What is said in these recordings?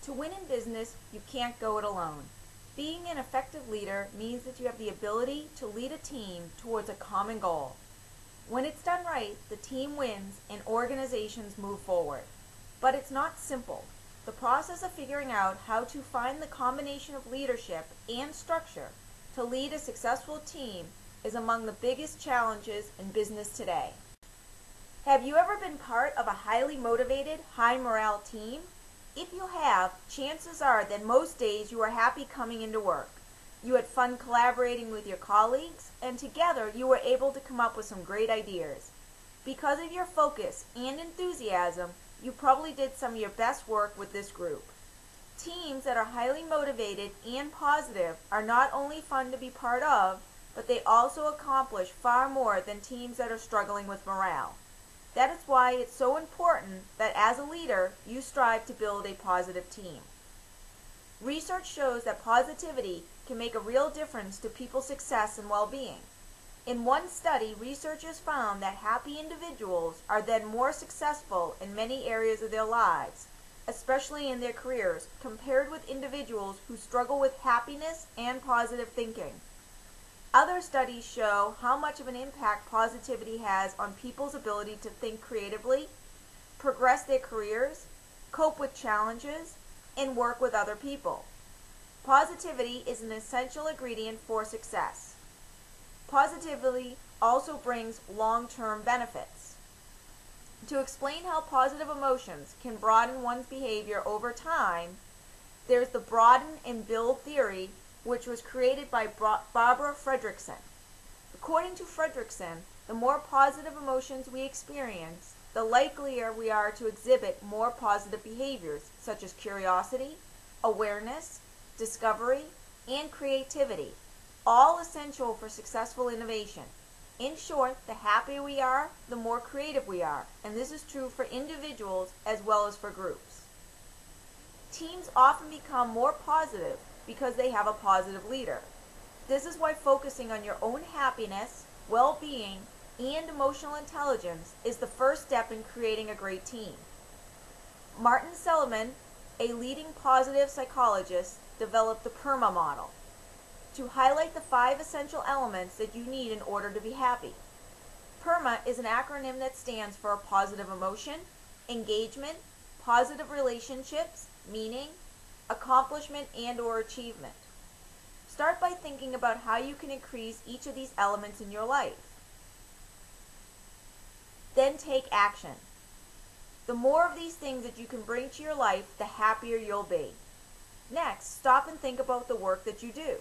To win in business, you can't go it alone. Being an effective leader means that you have the ability to lead a team towards a common goal. When it's done right, the team wins and organizations move forward. But it's not simple. The process of figuring out how to find the combination of leadership and structure to lead a successful team is among the biggest challenges in business today. Have you ever been part of a highly motivated, high morale team? If you have, chances are that most days you are happy coming into work. You had fun collaborating with your colleagues, and together you were able to come up with some great ideas. Because of your focus and enthusiasm, you probably did some of your best work with this group. Teams that are highly motivated and positive are not only fun to be part of, but they also accomplish far more than teams that are struggling with morale. That is why it's so important that as a leader, you strive to build a positive team. Research shows that positivity can make a real difference to people's success and well-being. In one study, researchers found that happy individuals are then more successful in many areas of their lives, especially in their careers, compared with individuals who struggle with happiness and positive thinking. Other studies show how much of an impact positivity has on people's ability to think creatively, progress their careers, cope with challenges, and work with other people. Positivity is an essential ingredient for success. Positivity also brings long-term benefits. To explain how positive emotions can broaden one's behavior over time, there's the broaden and build theory, which was created by Barbara Fredrickson. According to Fredrickson, the more positive emotions we experience, the likelier we are to exhibit more positive behaviors such as curiosity, awareness, discovery, and creativity, all essential for successful innovation. In short, the happier we are, the more creative we are, and this is true for individuals as well as for groups. Teams often become more positive because they have a positive leader. This is why focusing on your own happiness, well-being, and emotional intelligence is the first step in creating a great team. Martin Seligman, a leading positive psychologist, developed the PERMA model to highlight the 5 essential elements that you need in order to be happy. PERMA is an acronym that stands for positive emotion, engagement, positive relationships, meaning, accomplishment and/or achievement. Start by thinking about how you can increase each of these elements in your life. Then take action. The more of these things that you can bring to your life, the happier you'll be. Next, stop and think about the work that you do.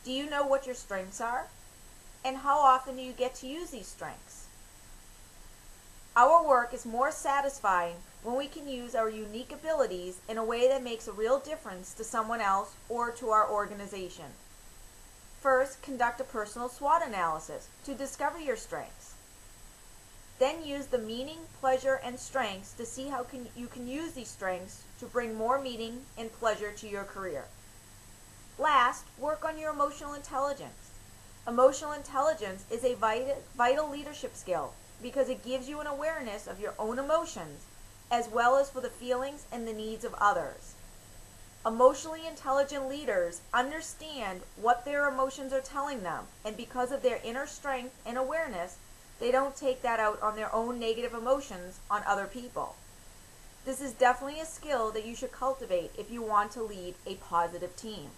Do you know what your strengths are? And how often do you get to use these strengths? Our work is more satisfying when we can use our unique abilities in a way that makes a real difference to someone else or to our organization. First, conduct a personal SWOT analysis to discover your strengths. Then use the meaning, pleasure, and strengths to see how you can use these strengths to bring more meaning and pleasure to your career. Last, work on your emotional intelligence. Emotional intelligence is a vital leadership skill because it gives you an awareness of your own emotions as well as for the feelings and the needs of others. Emotionally intelligent leaders understand what their emotions are telling them, and because of their inner strength and awareness, they don't take that out on their own negative emotions on other people. This is definitely a skill that you should cultivate if you want to lead a positive team.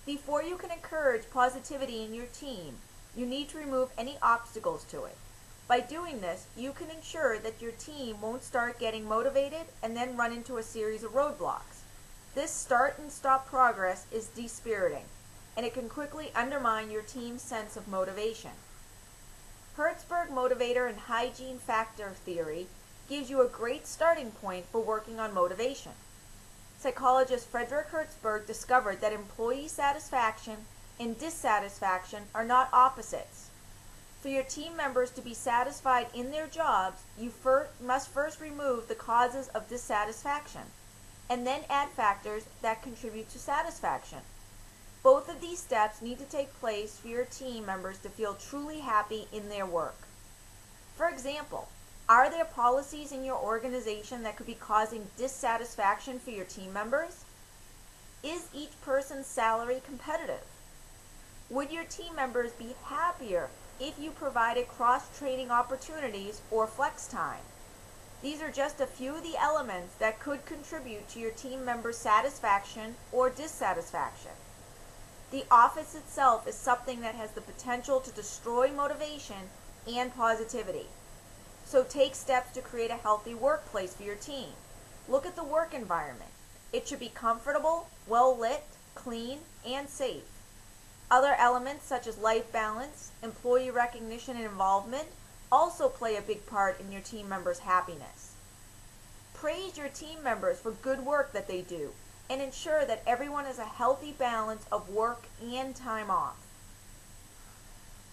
Before you can encourage positivity in your team, you need to remove any obstacles to it. By doing this, you can ensure that your team won't start getting motivated and then run into a series of roadblocks. This start and stop progress is dispiriting, and it can quickly undermine your team's sense of motivation. Hertzberg motivator and hygiene factor theory gives you a great starting point for working on motivation. Psychologist Frederick Hertzberg discovered that employee satisfaction and dissatisfaction are not opposites. For your team members to be satisfied in their jobs, you must first remove the causes of dissatisfaction, and then add factors that contribute to satisfaction. Both of these steps need to take place for your team members to feel truly happy in their work. For example, Are there policies in your organization that could be causing dissatisfaction for your team members? Is each person's salary competitive? Would your team members be happier if you provided cross-training opportunities or flex time? These are just a few of the elements that could contribute to your team members' satisfaction or dissatisfaction. The office itself is something that has the potential to destroy motivation and positivity. So take steps to create a healthy workplace for your team. Look at the work environment. It should be comfortable, well lit, clean, and safe. Other elements such as life balance, employee recognition, and involvement also play a big part in your team members' happiness. Praise your team members for good work that they do and ensure that everyone has a healthy balance of work and time off.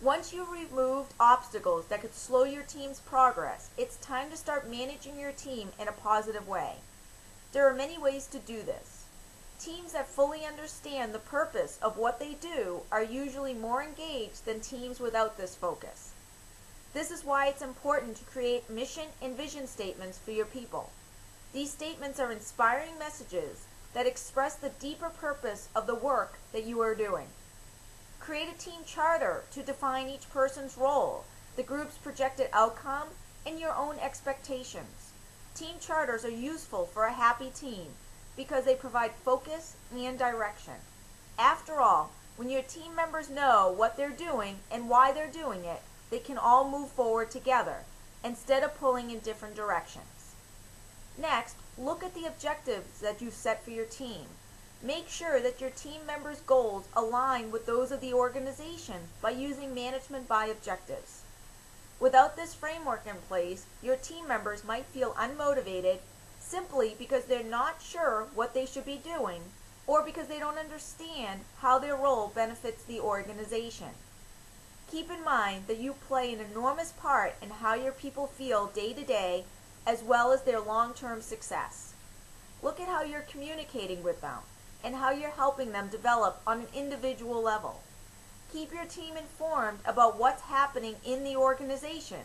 Once you've removed obstacles that could slow your team's progress, it's time to start managing your team in a positive way. There are many ways to do this. Teams that fully understand the purpose of what they do are usually more engaged than teams without this focus. This is why it's important to create mission and vision statements for your people. These statements are inspiring messages that express the deeper purpose of the work that you are doing. Create a team charter to define each person's role, the group's projected outcome, and your own expectations. Team charters are useful for a happy team because they provide focus and direction. After all, when your team members know what they're doing and why they're doing it, they can all move forward together instead of pulling in different directions. Next, look at the objectives that you've set for your team. Make sure that your team members' goals align with those of the organization by using management by objectives. Without this framework in place, your team members might feel unmotivated simply because they're not sure what they should be doing or because they don't understand how their role benefits the organization. Keep in mind that you play an enormous part in how your people feel day to day as well as their long-term success. Look at how you're communicating with them and how you're helping them develop on an individual level. Keep your team informed about what's happening in the organization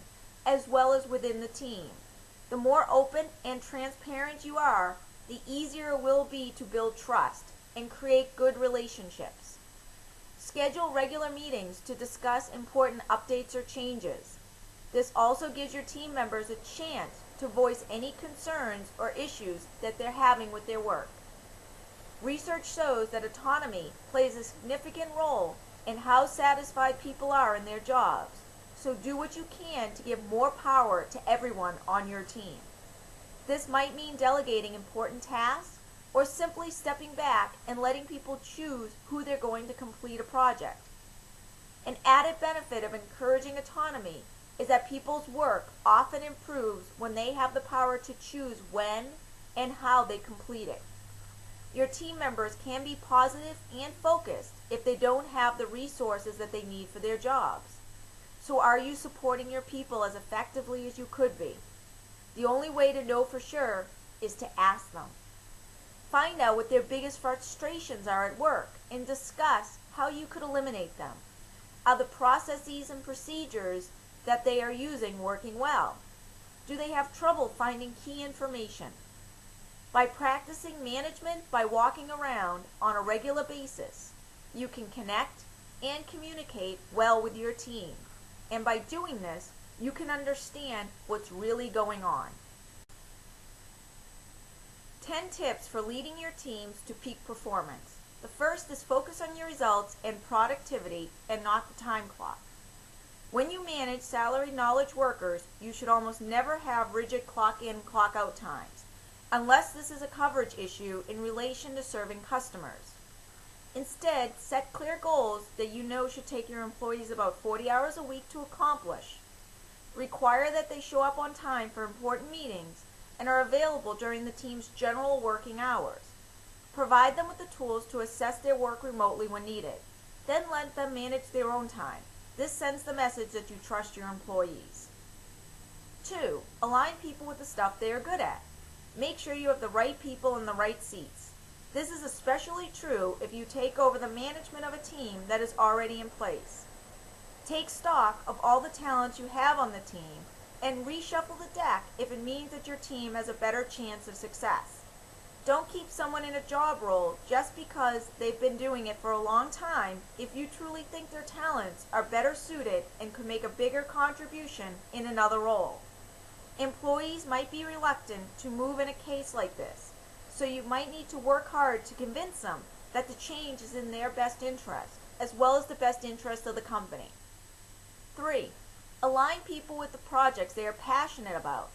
as well as within the team. The more open and transparent you are, the easier it will be to build trust and create good relationships. Schedule regular meetings to discuss important updates or changes. This also gives your team members a chance to voice any concerns or issues that they're having with their work. Research shows that autonomy plays a significant role in how satisfied people are in their jobs, so do what you can to give more power to everyone on your team. This might mean delegating important tasks or simply stepping back and letting people choose who they're going to complete a project. An added benefit of encouraging autonomy is that people's work often improves when they have the power to choose when and how they complete it. Your team members can be positive and focused if they don't have the resources that they need for their jobs. So are you supporting your people as effectively as you could be? The only way to know for sure is to ask them. Find out what their biggest frustrations are at work and discuss how you could eliminate them. Are the processes and procedures that they are using working well? Do they have trouble finding key information? By practicing management by walking around on a regular basis, you can connect and communicate well with your team. And by doing this, you can understand what's really going on. 10 tips for leading your teams to peak performance. The first is focus on your results and productivity and not the time clock. When you manage salaried knowledge workers, you should almost never have rigid clock-in, clock-out times, unless this is a coverage issue in relation to serving customers. Instead, set clear goals that you know should take your employees about 40 hours a week to accomplish. Require that they show up on time for important meetings and are available during the team's general working hours. Provide them with the tools to assess their work remotely when needed. Then let them manage their own time. This sends the message that you trust your employees. 2. Align people with the stuff they are good at. Make sure you have the right people in the right seats. This is especially true if you take over the management of a team that is already in place. Take stock of all the talents you have on the team and reshuffle the deck if it means that your team has a better chance of success. Don't keep someone in a job role just because they've been doing it for a long time if you truly think their talents are better suited and could make a bigger contribution in another role. Employees might be reluctant to move in a case like this, so you might need to work hard to convince them that the change is in their best interest, as well as the best interest of the company. 3. Align people with the projects they are passionate about.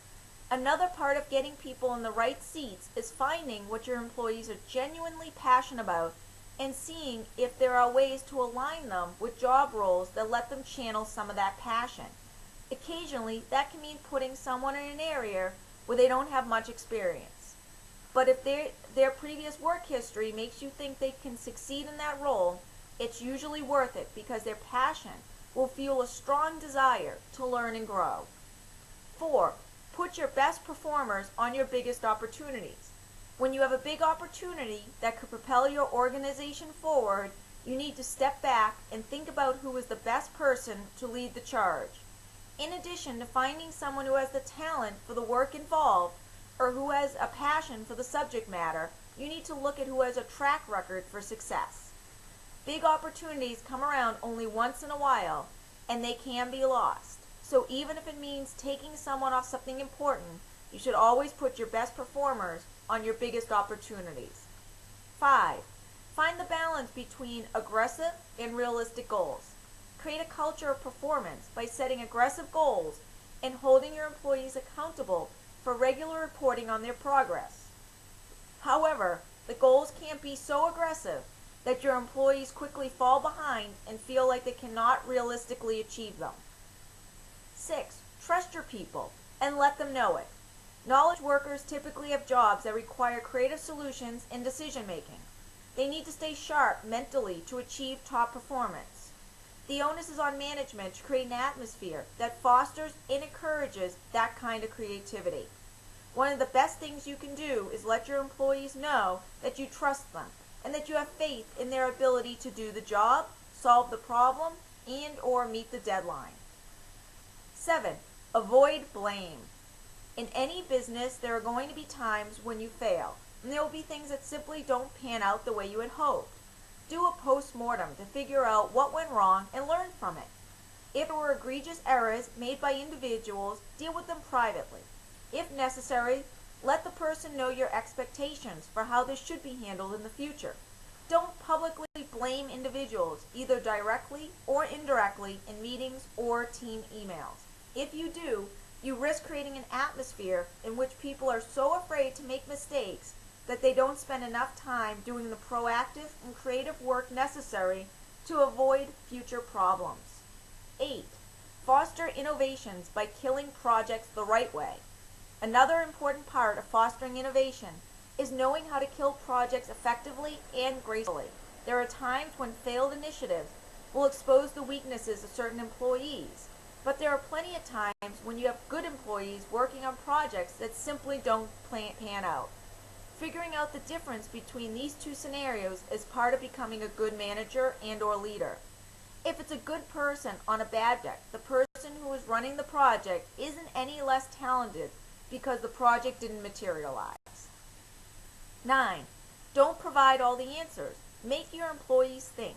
Another part of getting people in the right seats is finding what your employees are genuinely passionate about and seeing if there are ways to align them with job roles that let them channel some of that passion. Occasionally, that can mean putting someone in an area where they don't have much experience. But if their previous work history makes you think they can succeed in that role, it's usually worth it because their passion will fuel a strong desire to learn and grow. 4. Put your best performers on your biggest opportunities. When you have a big opportunity that could propel your organization forward, you need to step back and think about who is the best person to lead the charge. In addition to finding someone who has the talent for the work involved or who has a passion for the subject matter, you need to look at who has a track record for success. Big opportunities come around only once in a while, and they can be lost. So even if it means taking someone off something important, you should always put your best performers on your biggest opportunities. 5. Find the balance between aggressive and realistic goals. Create a culture of performance by setting aggressive goals and holding your employees accountable for regular reporting on their progress. However, the goals can't be so aggressive that your employees quickly fall behind and feel like they cannot realistically achieve them. 6. Trust your people and let them know it. Knowledge workers typically have jobs that require creative solutions and decision making. They need to stay sharp mentally to achieve top performance. The onus is on management to create an atmosphere that fosters and encourages that kind of creativity. One of the best things you can do is let your employees know that you trust them and that you have faith in their ability to do the job, solve the problem, and or meet the deadline. 7. Avoid blame. In any business, there are going to be times when you fail, and there will be things that simply don't pan out the way you had hoped. Do a post-mortem to figure out what went wrong and learn from it. If there were egregious errors made by individuals, deal with them privately. If necessary, let the person know your expectations for how this should be handled in the future. Don't publicly blame individuals, either directly or indirectly, in meetings or team emails. If you do, you risk creating an atmosphere in which people are so afraid to make mistakes that they don't spend enough time doing the proactive and creative work necessary to avoid future problems. 8. Foster innovations by killing projects the right way. Another important part of fostering innovation is knowing how to kill projects effectively and gracefully. There are times when failed initiatives will expose the weaknesses of certain employees, but there are plenty of times when you have good employees working on projects that simply don't pan out. Figuring out the difference between these two scenarios is part of becoming a good manager and or leader. If it's a good person on a bad project, the person who is running the project isn't any less talented because the project didn't materialize. 9. Don't provide all the answers. Make your employees think.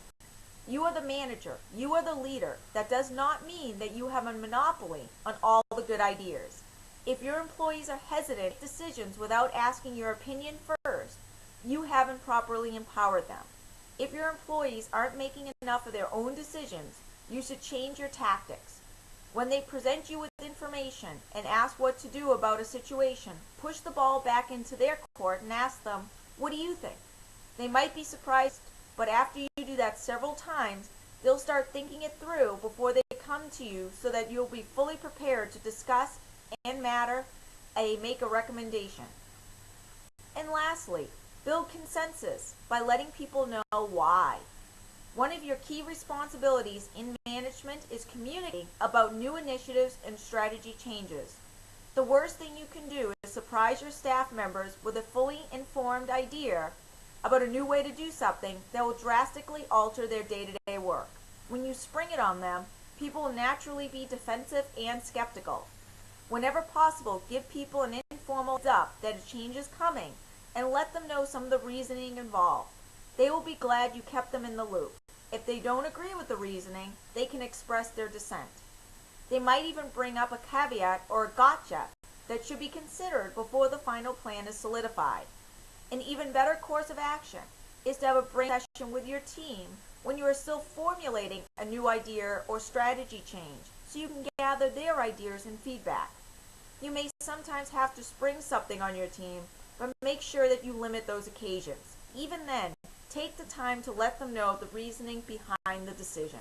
You are the manager. You are the leader. That does not mean that you have a monopoly on all the good ideas. If your employees are hesitant to make decisions without asking your opinion first, you haven't properly empowered them. If your employees aren't making enough of their own decisions, you should change your tactics. When they present you with information and ask what to do about a situation, push the ball back into their court and ask them, "What do you think?" They might be surprised, but after you do that several times, they'll start thinking it through before they come to you so that you'll be fully prepared to discuss and make a recommendation. And lastly, build consensus by letting people know why. One of your key responsibilities in management is communicating about new initiatives and strategy changes. The worst thing you can do is surprise your staff members with a fully informed idea about a new way to do something that will drastically alter their day-to-day work. When you spring it on them, people will naturally be defensive and skeptical. Whenever possible, give people an informal heads up that a change is coming and let them know some of the reasoning involved. They will be glad you kept them in the loop. If they don't agree with the reasoning, they can express their dissent. They might even bring up a caveat or a gotcha that should be considered before the final plan is solidified. An even better course of action is to have a brain session with your team when you are still formulating a new idea or strategy change so you can gather their ideas and feedback. You may sometimes have to spring something on your team, but make sure that you limit those occasions. Even then, take the time to let them know the reasoning behind the decision.